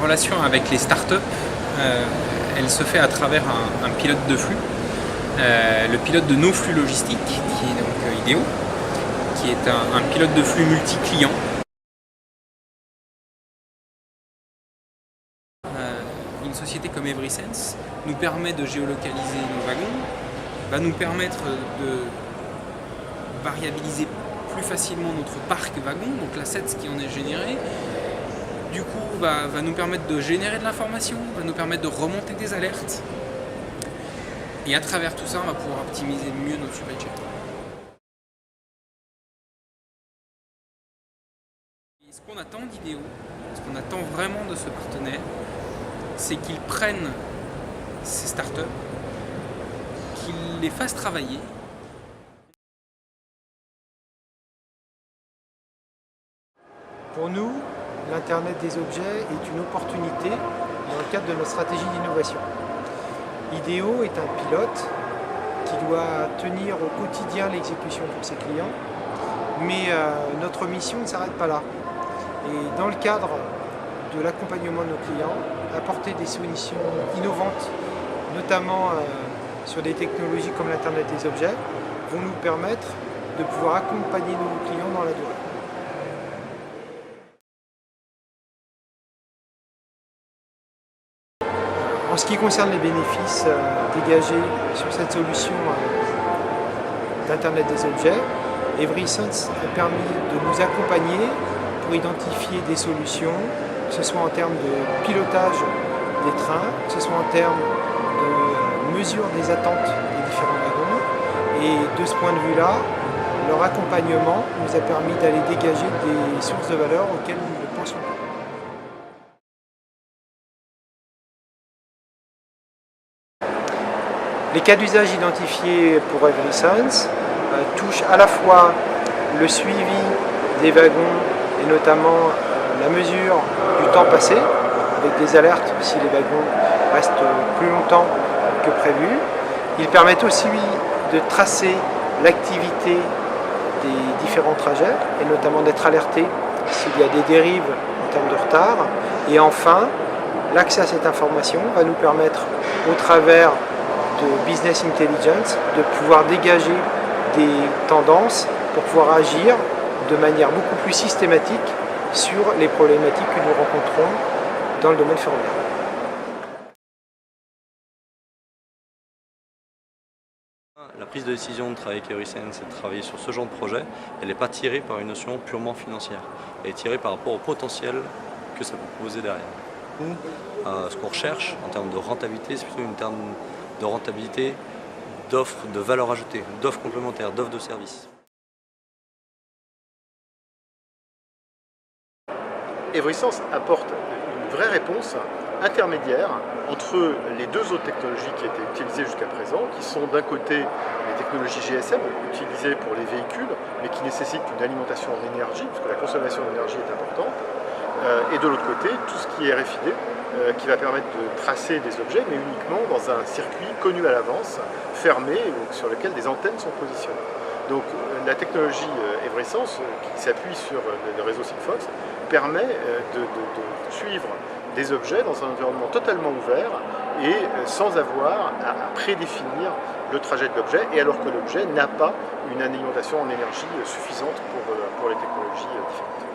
relation avec les startups, elle se fait à travers un pilote de flux, le pilote de nos flux logistiques, qui est donc IDEO, qui est un pilote de flux multi-client. Une société comme Everysense nous permet de géolocaliser nos wagons, va nous permettre de variabiliser plus facilement notre parc wagon, donc l'asset qui en est généré. Du coup, va nous permettre de générer de l'information, va nous permettre de remonter des alertes. Et à travers tout ça, on va pouvoir optimiser mieux notre supply chain. Et ce qu'on attend d'IDEO, ce qu'on attend vraiment de ce partenaire, c'est qu'ils prennent ces startups, qu'ils les fassent travailler. Pour nous, l'Internet des objets est une opportunité dans le cadre de notre stratégie d'innovation. IDEO est un pilote qui doit tenir au quotidien l'exécution pour ses clients, mais notre mission ne s'arrête pas là. Et dans le cadre de l'accompagnement de nos clients, apporter des solutions innovantes, notamment sur des technologies comme l'Internet des objets, vont nous permettre de pouvoir accompagner nos clients dans la durée. En ce qui concerne les bénéfices dégagés sur cette solution d'Internet des objets, Everysense a permis de nous accompagner pour identifier des solutions, que ce soit en termes de pilotage des trains, que ce soit en termes de mesure des attentes des différents wagons. Et de ce point de vue-là, leur accompagnement nous a permis d'aller dégager des sources de valeur auxquelles nous ne pensions pas. Les cas d'usage identifiés pour Everysense touchent à la fois le suivi des wagons et notamment la mesure du temps passé, avec des alertes si les wagons restent plus longtemps que prévu. Ils permettent aussi de tracer l'activité des différents trajets et notamment d'être alertés s'il y a des dérives en termes de retard. Et enfin, l'accès à cette information va nous permettre, au travers de Business Intelligence, de pouvoir dégager des tendances pour pouvoir agir de manière beaucoup plus systématique sur les problématiques que nous rencontrons dans le domaine ferroviaire. La prise de décision de travailler avec Everysense et de travailler sur ce genre de projet, elle n'est pas tirée par une notion purement financière. Elle est tirée par rapport au potentiel que ça peut poser derrière. Nous, ce qu'on recherche en termes de rentabilité, c'est plutôt une terme de rentabilité, d'offres de valeur ajoutée, d'offres complémentaires, d'offres de services. Everysense apporte une vraie réponse intermédiaire entre les deux autres technologies qui étaient utilisées jusqu'à présent, qui sont d'un côté les technologies GSM, utilisées pour les véhicules, mais qui nécessitent une alimentation en énergie, puisque la consommation d'énergie est importante, et de l'autre côté, tout ce qui est RFID, qui va permettre de tracer des objets, mais uniquement dans un circuit connu à l'avance, fermé, sur lequel des antennes sont positionnées. Donc la technologie Everysense, qui s'appuie sur le réseau Sigfox, permet de suivre des objets dans un environnement totalement ouvert et sans avoir à prédéfinir le trajet de l'objet, et alors que l'objet n'a pas une alimentation en énergie suffisante pour les technologies différentes.